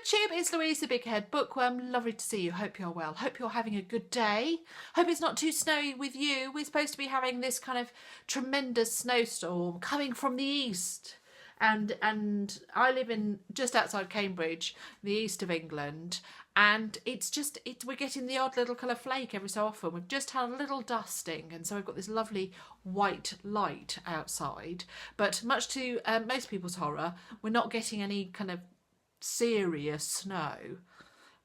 BookTube, it's Louise the Bighead Bookworm. Lovely to see you. Hope you're well. Hope you're having a good day. Hope it's not too snowy with you. We're supposed to be having this kind of tremendous snowstorm coming from the east. And I live in just outside Cambridge, the east of England, and we're getting the odd little kind of flake every so often. We've just had a little dusting, and so we've got this lovely white light outside. But much to most people's horror, we're not getting any kind of serious snow.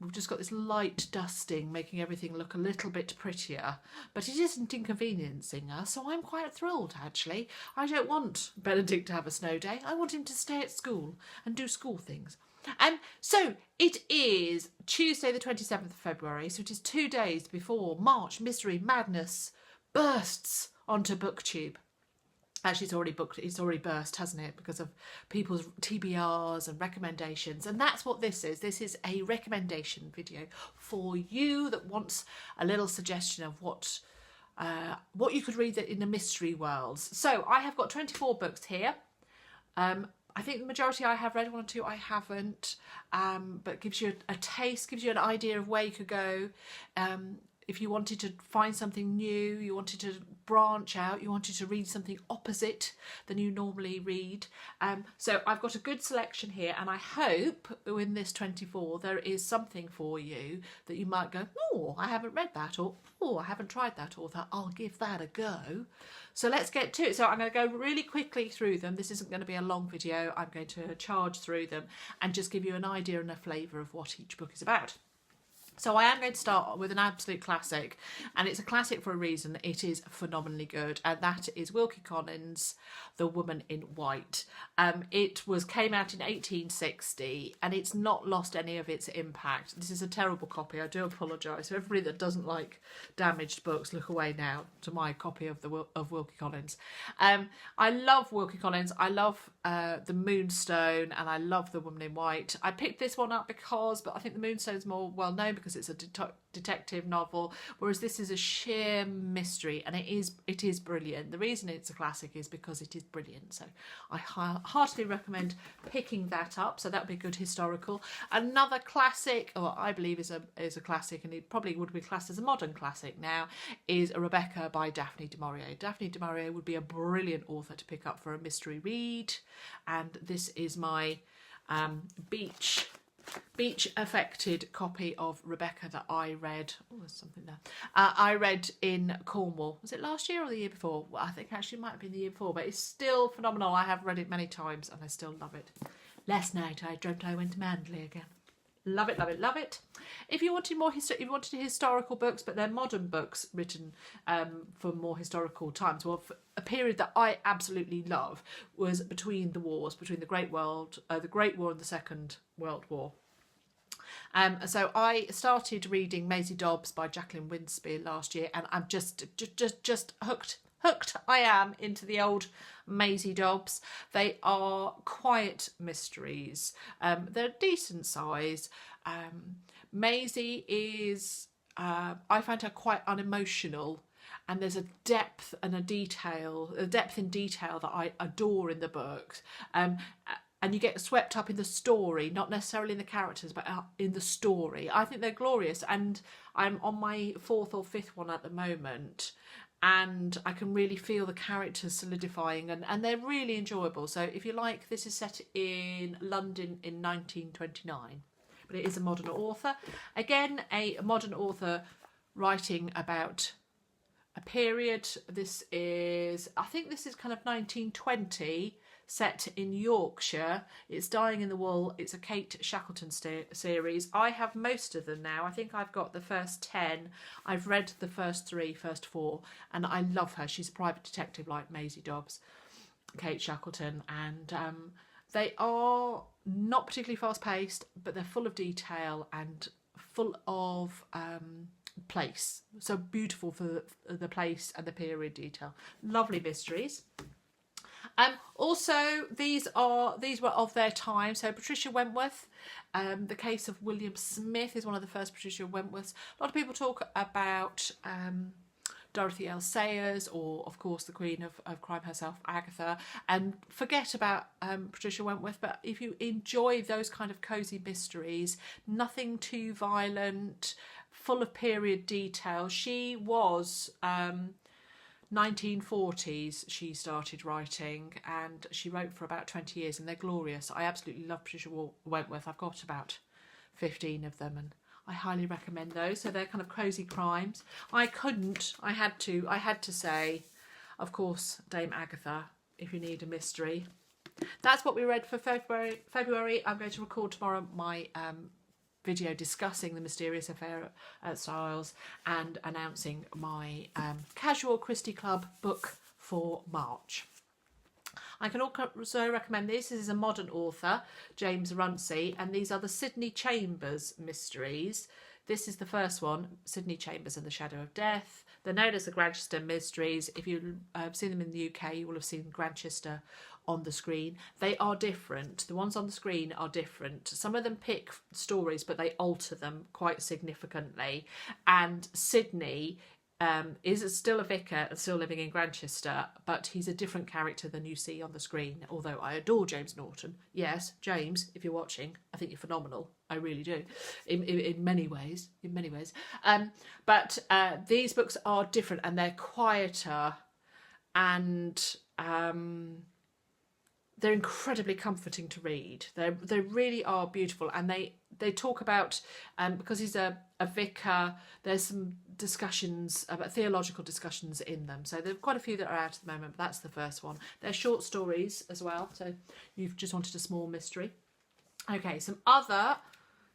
We've just got this light dusting making everything look a little bit prettier, but it isn't inconveniencing us, so I'm quite thrilled actually. I don't want Benedict to have a snow day. I want him to stay at school and do school things. So it is Tuesday the 27th of February, so it is 2 days before March Mystery Madness bursts onto BookTube. Actually, it's already burst, hasn't it? Because of people's TBRs and recommendations. And that's what this is. This is a recommendation video for you that wants a little suggestion of what you could read in the mystery worlds. So I have got 24 books here. I think the majority I have read, 1 or 2 I haven't. But gives you a taste, gives you an idea of where you could go. If you wanted to find something new, you wanted to branch out, you wanted to read something opposite than you normally read. So I've got a good selection here, and I hope in this 24 there is something for you that you might go, oh, I haven't read that, or oh, I haven't tried that author, I'll give that a go. So let's get to it. So I'm going to go really quickly through them. This isn't going to be a long video. I'm going to charge through them and just give you an idea and a flavour of what each book is about. So I am going to start with an absolute classic, and it's a classic for a reason. It is phenomenally good, and that is Wilkie Collins' The Woman in White. It came out in 1860, and it's not lost any of its impact. This is a terrible copy. I do apologise. So everybody that doesn't like damaged books, look away now to my copy of Wilkie Collins. I love Wilkie Collins. I love The Moonstone, and I love The Woman in White. I picked this one up but I think The Moonstone's more well known because it's a detective novel, whereas this is a sheer mystery, and it is brilliant. The reason it's a classic is because it is brilliant, so I heartily recommend picking that up. So that would be a good historical. Another classic, or I believe is a classic, and it probably would be classed as a modern classic now, is Rebecca by Daphne du Maurier. Daphne du Maurier would be a brilliant author to pick up for a mystery read, and this is my beach affected copy of Rebecca that I read. Oh, there's something there. I read in Cornwall. Was it last year or the year before? Well, I think actually it might have been the year before, but it's still phenomenal. I have read it many times and I still love it. Last night I dreamt I went to Manderley again. Love it, love it, love it. If you wanted historical books, but they're modern books written for more historical times, well, a period that I absolutely love was between the wars, between the Great War and the Second World War. So I started reading Maisie Dobbs by Jacqueline Winspear last year, and I'm just hooked. I am into the old Maisie Dobbs. They are quiet mysteries. They're decent size. Maisie is, I find her quite unemotional, and there's a depth in detail that I adore in the books. And you get swept up in the story, not necessarily in the characters, but in the story. I think they're glorious, and I'm on my 4th or 5th one at the moment, and I can really feel the characters solidifying, and they're really enjoyable. So if you like, this is set in London in 1929, but it is a modern author. Again, a modern author writing about a period. I think this is kind of 1920, set in Yorkshire. It's Dying in the Wool. It's a Kate Shackleton series. I have most of them now. I think I've got the first 10. I've read the first 4, and I love her. She's a private detective like Maisie Dobbs, Kate Shackleton, and they are not particularly fast-paced, but they're full of detail and full of place. So beautiful for the place and the period detail. Lovely mysteries. Also, these were of their time. So Patricia Wentworth, The Case of William Smith is one of the first Patricia Wentworths. A lot of people talk about Dorothy L. Sayers, or of course the Queen of Crime herself, Agatha, and forget about Patricia Wentworth. But if you enjoy those kind of cosy mysteries, nothing too violent, full of period detail. She was 1940s she started writing, and she wrote for about 20 years, and they're glorious. I absolutely love Patricia Wentworth. I've got about 15 of them, and I highly recommend those. So they're kind of cosy crimes. I had to say, of course, Dame Agatha, if you need a mystery. That's what we read for February. I'm going to record tomorrow my video discussing the Mysterious Affair at Styles and announcing my Casual Christie Club book for March. I can also recommend this. This is a modern author, James Runcie, and these are the Sidney Chambers mysteries. This is the first one, Sidney Chambers and the Shadow of Death. They're known as the Grantchester mysteries. If you've seen them in the UK, you will have seen Grantchester on the screen. They are different. The ones on the screen are different. Some of them pick stories, but they alter them quite significantly. And Sidney is still a vicar and still living in Grantchester, but he's a different character than you see on the screen. Although I adore James Norton. Yes, James, if you're watching, I think you're phenomenal. I really do, in many ways. But these books are different, and they're quieter, and they're incredibly comforting to read. They really are beautiful, and they talk about, because he's a vicar, there's some discussions about theological discussions in them. So there are quite a few that are out at the moment, but that's the first one. They're short stories as well, so you've just wanted a small mystery. Okay, some other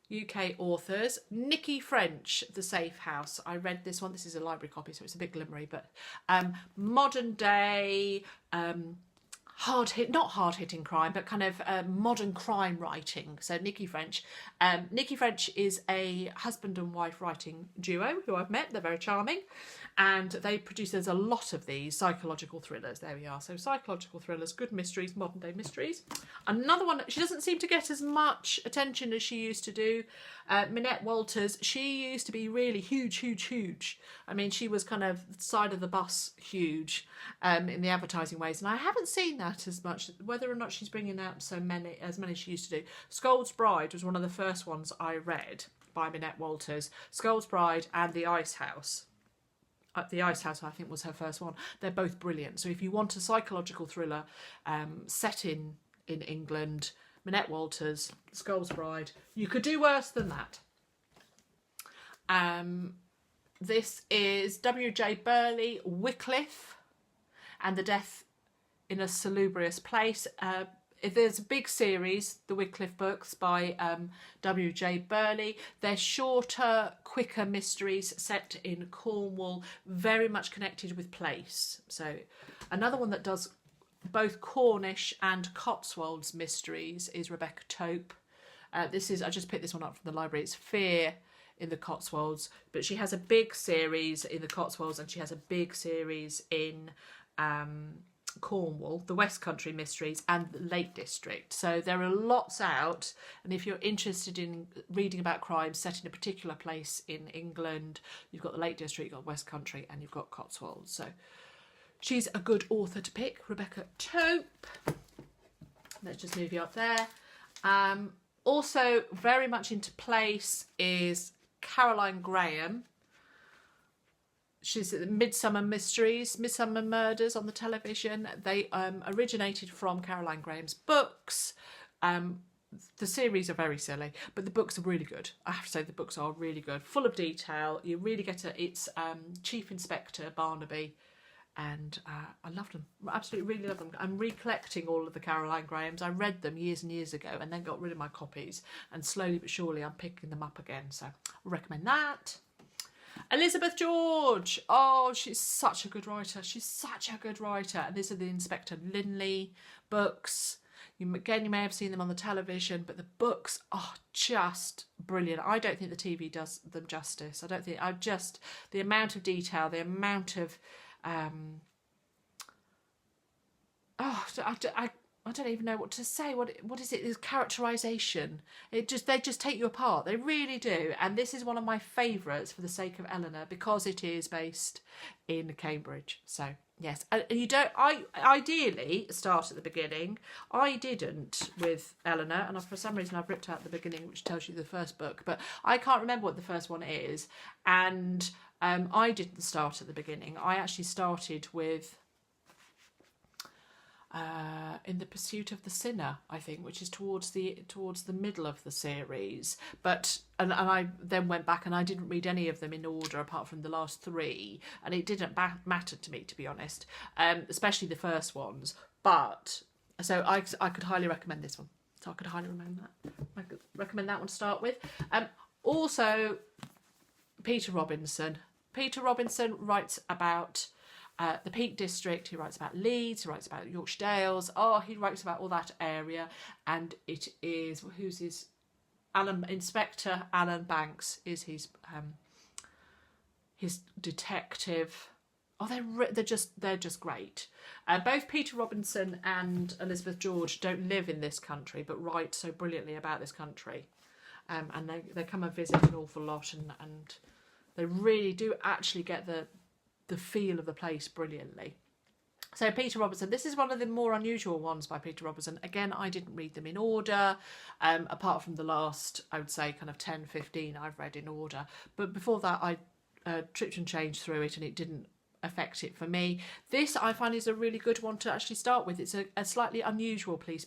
UK authors. Nicky French, The Safe House. I read this one. This is a library copy, so it's a bit glimmery, but modern day, not hard-hitting crime, but kind of modern crime writing. So Nicky French. Nicky French is a husband and wife writing duo who I've met. They're very charming. And there's a lot of these psychological thrillers. There we are. So psychological thrillers, good mysteries, modern day mysteries. Another one, she doesn't seem to get as much attention as she used to do. Manette Walters, she used to be really huge. I mean, she was kind of side of the bus huge in the advertising ways. And I haven't seen that as much, whether or not she's bringing out as many as she used to do. Scold's Bride was one of the first ones I read by Manette Walters. Scold's Bride and The Ice House. The Ice House, I think, was her first one. They're both brilliant. So if you want a psychological thriller set in England, Manette Walters, Scold's Bride, you could do worse than that. This is W.J.Burley, Wycliffe, and the Death in a Salubrious Place. There's a big series, the Wycliffe books by W.J.Burley. They're shorter, quicker mysteries set in Cornwall, very much connected with place. So another one that does both Cornish and Cotswolds mysteries is Rebecca Taupe. I just picked this one up from the library. It's Fear in the Cotswolds, but she has a big series in the Cotswolds, and she has a big series in Cornwall, the West Country Mysteries and the Lake District. So there are lots out, and if you're interested in reading about crime set in a particular place in England, you've got the Lake District, you've got West Country, and you've got Cotswolds. So she's a good author to pick, Rebecca Taupe. Let's just move you up there. Also very much into place is Caroline Graham. She's at the Midsummer Mysteries, Midsummer Murders on the television. They originated from Caroline Graham's books. The series are very silly, but the books are really good. I have to say the books are really good, full of detail. You really get it's Chief Inspector Barnaby, and I loved them. Absolutely really love them. I'm recollecting all of the Caroline Grahams. I read them years and years ago and then got rid of my copies, and slowly but surely I'm picking them up again. So I recommend that. Elizabeth George. Oh, she's such a good writer. And these are the Inspector Linley books. You may have seen them on the television, but the books are just brilliant. I don't think the TV does them justice. The amount of detail, the amount of I I don't even know what to say. What is it? Is characterisation. They just take you apart. They really do. And this is one of my favourites for the sake of Eleanor because it is based in Cambridge. So yes, and you don't. I ideally start at the beginning. I didn't with Eleanor, and for some reason I've ripped out the beginning, which tells you the first book. But I can't remember what the first one is, and I didn't start at the beginning. I actually started with. In the Pursuit of the Sinner, I think, which is towards the middle of the series. But and I then went back and I didn't read any of them in order apart from the last 3, and it didn't matter to me, to be honest, especially the first ones. But so I could highly recommend this one. So I could highly recommend that. I could recommend that one to start with. Also, Peter Robinson. Peter Robinson writes about. The Peak District, he writes about Leeds, he writes about Yorkshire Dales, he writes about all that area, and it is, who's his, Inspector Alan Banks is his detective. They're just great. Both Peter Robinson and Elizabeth George don't live in this country, but write so brilliantly about this country, and they come and visit an awful lot, and they really do actually get the feel of the place brilliantly. So Peter Robinson, this is one of the more unusual ones by Peter Robinson. Again, I didn't read them in order, apart from the last, I would say, kind of 10, 15 I've read in order. But before that, I tripped and changed through it and it didn't affect it for me. This, I find, is a really good one to actually start with. It's a slightly unusual police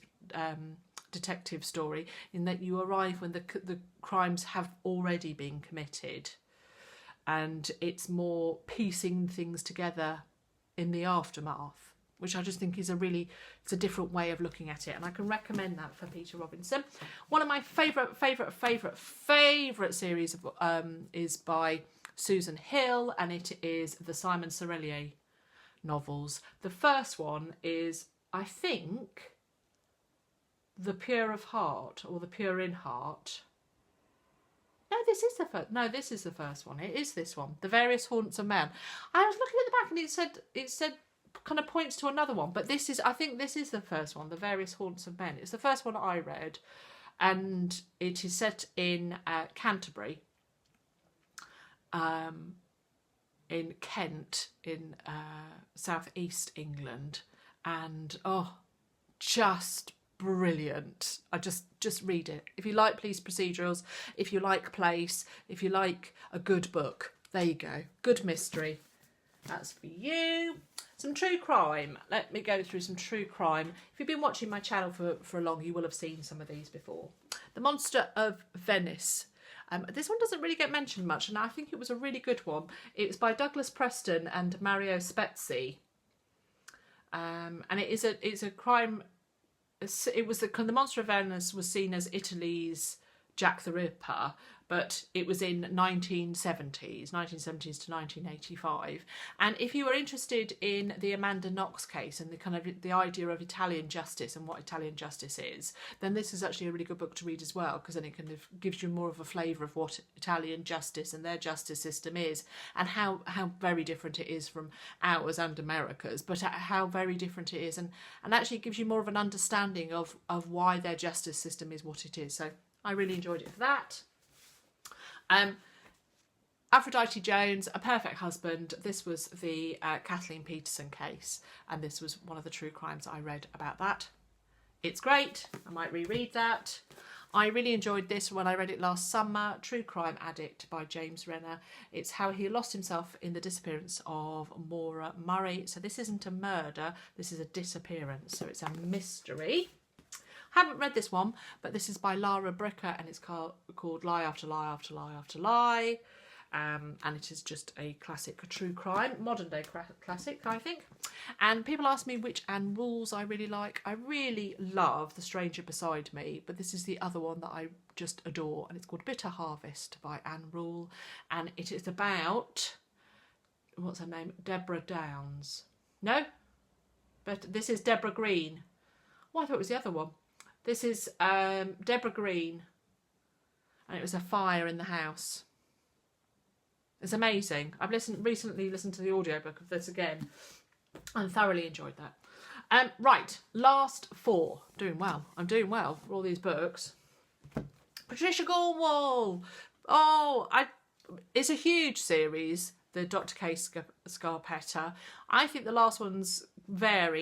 detective story in that you arrive when the crimes have already been committed. And it's more piecing things together in the aftermath, which I just think is it's a different way of looking at it, and I can recommend that for Peter Robinson. One of my favourite series is by Susan Hill, and it is the Simon Serelier novels. The first one is, I think, The Pure of Heart, or The Pure in Heart. No, this is the first one. It is this one, The Various Haunts of Man. I was looking at the back and it said kind of points to another one, but I think this is the first one, The Various Haunts of Men. It's the first one I read, and it is set in Canterbury, in Kent, in southeast England, and just brilliant. I just read it. If you like police procedurals, if you like place, if you like a good book, there you go. Good mystery. That's for you. Some true crime. Let me go through some true crime. If you've been watching my channel for long, you will have seen some of these before. The Monster of Venice. This one doesn't really get mentioned much, and I think it was a really good one. It was by Douglas Preston and Mario Spezzi. And it's a crime. It was the Monster of Venice was seen as Italy's Jack the Ripper, but it was in 1970s to 1985. And if you are interested in the Amanda Knox case and the idea of Italian justice and what Italian justice is, then this is actually a really good book to read as well, because then it kind of gives you more of a flavour of what Italian justice and their justice system is, and how very different it is from ours and America's, but how very different it is, and actually gives you more of an understanding of why their justice system is what it is. So I really enjoyed it for that. Aphrodite Jones, A Perfect Husband. This was the Kathleen Peterson case, and this was one of the true crimes I read about that. It's great. I might reread that. I really enjoyed this when I read it last summer. True Crime Addict by James Renner. It's how he lost himself in the disappearance of Maura Murray. So this isn't a murder, this is a disappearance. So it's a mystery. Haven't read this one, but this is by Lara Bricker, and it's called Lie After Lie After Lie After Lie. And it is just a classic true crime, modern day classic, I think. And people ask me which Anne Rules I really like. I really love The Stranger Beside Me, but this is the other one that I just adore, and it's called Bitter Harvest by Anne Rule, and it is about, what's her name? Deborah Downs. No? But this is Deborah Green. Oh, I thought it was the other one. This is Deborah Green, and it was a fire in the house. It's amazing. I've recently listened to the audiobook of this again and thoroughly enjoyed that. Right, last 4. Doing well. I'm doing well for all these books. Patricia Cornwall. Oh, it's a huge series, the Dr. K. Scarpetta. I think the last one's very